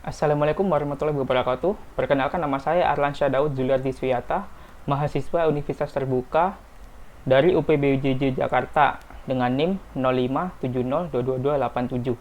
Assalamualaikum warahmatullahi wabarakatuh. Perkenalkan, nama saya Arlansyah Daud Zuliardi Swiyata, mahasiswa Universitas Terbuka dari UPBJJ Jakarta dengan NIM 0570222287.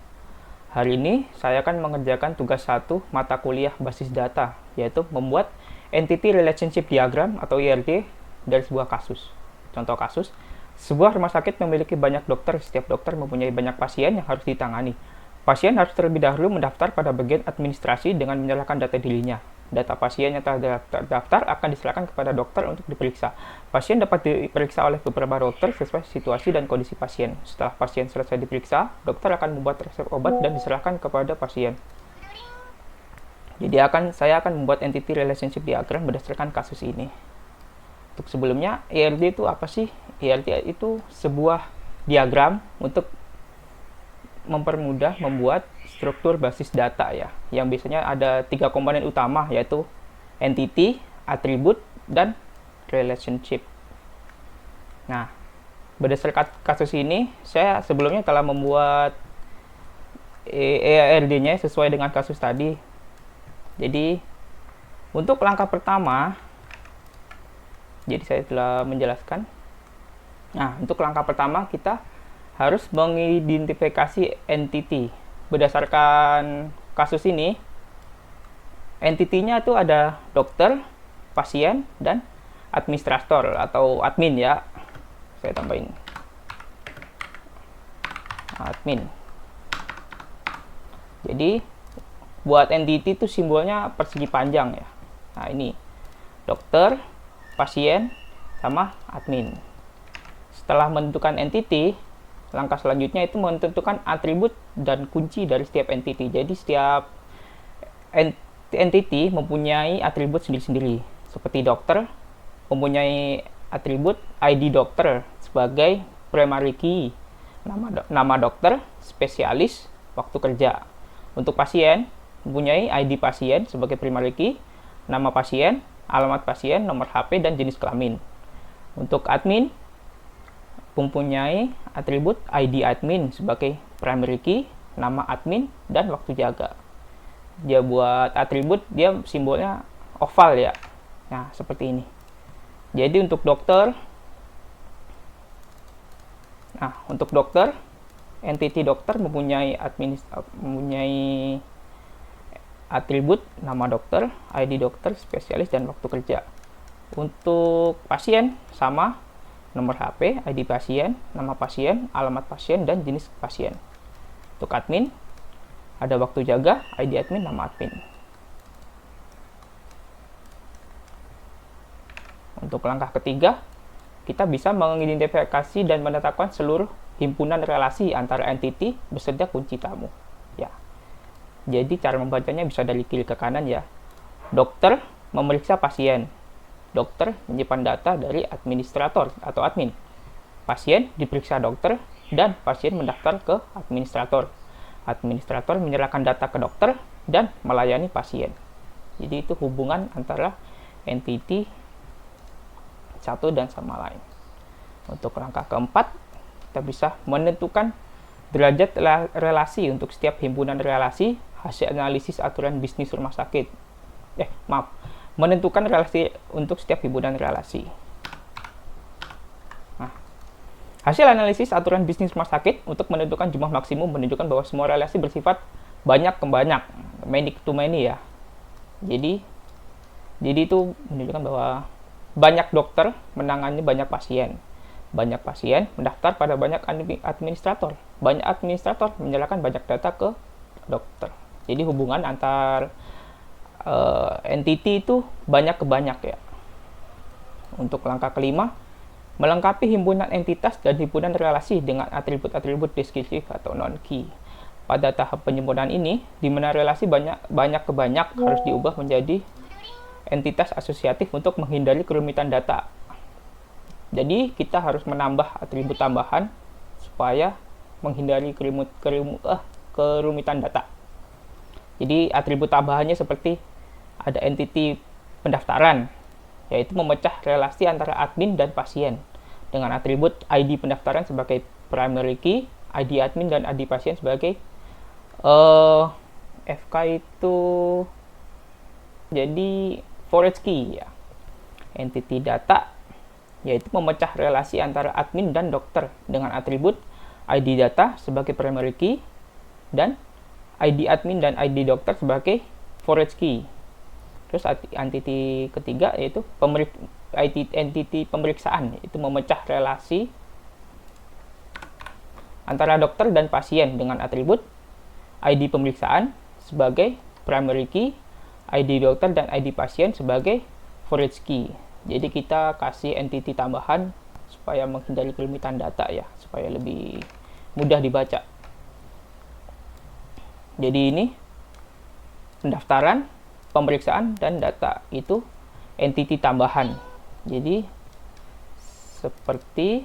Hari ini saya akan mengerjakan tugas 1 mata kuliah basis data, yaitu membuat Entity Relationship Diagram atau IRD dari sebuah kasus. Contoh kasus, sebuah rumah sakit memiliki banyak dokter, setiap dokter mempunyai banyak pasien yang harus ditangani. Pasien harus terlebih dahulu mendaftar pada bagian administrasi dengan menyerahkan data dirinya. Data pasien yang telah terdaftar akan diserahkan kepada dokter untuk diperiksa. Pasien dapat diperiksa oleh beberapa dokter sesuai situasi dan kondisi pasien. Setelah pasien selesai diperiksa, dokter akan membuat resep obat dan diserahkan kepada pasien. Jadi saya akan membuat entity relationship diagram berdasarkan kasus ini. Untuk sebelumnya, IRD itu apa sih? IRD itu sebuah diagram untuk mempermudah membuat struktur basis data ya, yang biasanya ada 3 komponen utama, yaitu entity, atribut, dan relationship. Nah, berdasarkan kasus ini, saya sebelumnya telah membuat EARD-nya sesuai dengan kasus tadi. Jadi, untuk langkah pertama, jadi saya telah menjelaskan. Nah, untuk langkah pertama kita harus mengidentifikasi entity. Berdasarkan kasus ini, entity-nya itu ada dokter, pasien, dan administrator atau admin ya. Saya tambahin admin. Jadi buat entity itu simbolnya persegi panjang ya. Nah, ini dokter, pasien, sama admin. Setelah menentukan entity, langkah selanjutnya itu menentukan atribut dan kunci dari setiap entity. Jadi setiap entity mempunyai atribut sendiri-sendiri. Seperti dokter mempunyai atribut ID dokter sebagai primary key, nama dokter, spesialis, waktu kerja. Untuk pasien mempunyai ID pasien sebagai primary key, nama pasien, alamat pasien, nomor HP, dan jenis kelamin. Untuk admin mempunyai atribut ID admin sebagai primary key, nama admin, dan waktu jaga. Dia buat atribut, dia simbolnya oval ya. Nah, seperti ini. Jadi untuk dokter, entity dokter mempunyai atribut nama dokter, ID dokter, spesialis, dan waktu kerja. Untuk pasien sama, nomor HP, ID pasien, nama pasien, alamat pasien, dan jenis pasien. Untuk admin, ada waktu jaga, ID admin, nama admin. Untuk langkah ketiga, kita bisa mengidentifikasi dan menetapkan seluruh himpunan relasi antara entity beserta kunci tamu. Ya. Jadi cara membacanya bisa dari kiri ke kanan ya. Dokter memeriksa pasien. Dokter menyimpan data dari administrator atau admin. Pasien diperiksa dokter dan pasien mendaftar ke administrator. Administrator menyerahkan data ke dokter dan melayani pasien. Jadi itu hubungan antara entity satu dan sama lain. Untuk langkah keempat, kita bisa menentukan derajat relasi untuk setiap himpunan relasi hasil analisis aturan bisnis rumah sakit. Menentukan relasi untuk setiap himpunan relasi. Nah, hasil analisis aturan bisnis rumah sakit untuk menentukan jumlah maksimum menunjukkan bahwa semua relasi bersifat banyak ke banyak, many to many ya. Jadi itu menunjukkan bahwa banyak dokter menangani banyak pasien. Banyak pasien mendaftar pada banyak administrator. Banyak administrator menyerahkan banyak data ke dokter. Jadi hubungan antar entity itu banyak ke banyak ya. Untuk langkah kelima, melengkapi himpunan entitas dan himpunan relasi dengan atribut-atribut deskriptif atau non-key. Pada tahap penyempurnaan ini, di mana relasi banyak ke banyak harus diubah menjadi entitas asosiatif untuk menghindari kerumitan data. Jadi kita harus menambah atribut tambahan supaya menghindari kerumitan data. Jadi atribut tambahannya seperti ada entity pendaftaran, yaitu memecah relasi antara admin dan pasien dengan atribut ID pendaftaran sebagai primary key, ID admin dan ID pasien sebagai FK itu jadi forage key ya. Entity data yaitu memecah relasi antara admin dan dokter dengan atribut ID data sebagai primary key dan ID admin dan ID dokter sebagai forage key. Terus entity ketiga yaitu entity pemeriksaan, itu memecah relasi antara dokter dan pasien dengan atribut ID pemeriksaan sebagai primary key, ID dokter dan ID pasien sebagai forage key. Jadi kita kasih entity tambahan supaya menghindari kerumitan data ya, supaya lebih mudah dibaca. Jadi ini pendaftaran, pemeriksaan, dan data itu entity tambahan. Jadi seperti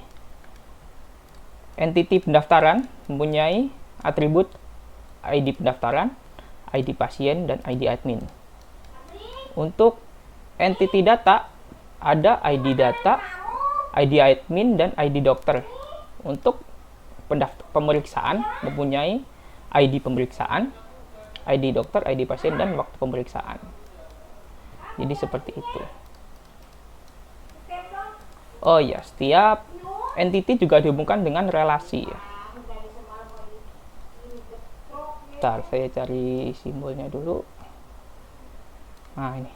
entity pendaftaran mempunyai atribut ID pendaftaran, ID pasien, dan ID admin. Untuk entity data ada ID data, ID admin, dan ID dokter. Untuk pemeriksaan mempunyai ID pemeriksaan, ID dokter, ID pasien, dan waktu pemeriksaan. Jadi seperti itu. Oh ya, setiap entity juga dihubungkan dengan relasi ya. Bentar, saya cari simbolnya dulu. Nah, ini.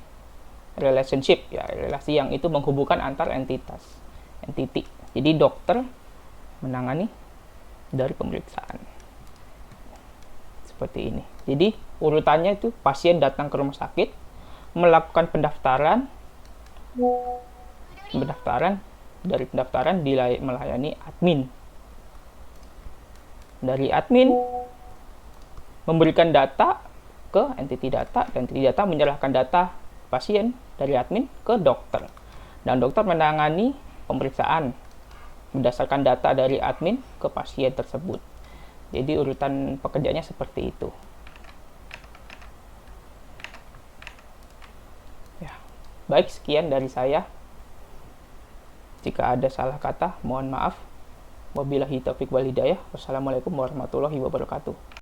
Relationship ya, relasi yang itu menghubungkan antar entity. Jadi dokter menangani dari pemeriksaan. Seperti ini. Jadi urutannya itu pasien datang ke rumah sakit, melakukan pendaftaran, dari pendaftaran melayani admin. Dari admin memberikan data ke entity data, dan entity data menyerahkan data pasien dari admin ke dokter. Dan dokter menangani pemeriksaan berdasarkan data dari admin ke pasien tersebut. Jadi urutan pekerjaannya seperti itu. Ya, baik, sekian dari saya. Jika ada salah kata, mohon maaf. Wabillahi taufiq wal hidayah. Wassalamualaikum warahmatullahi wabarakatuh.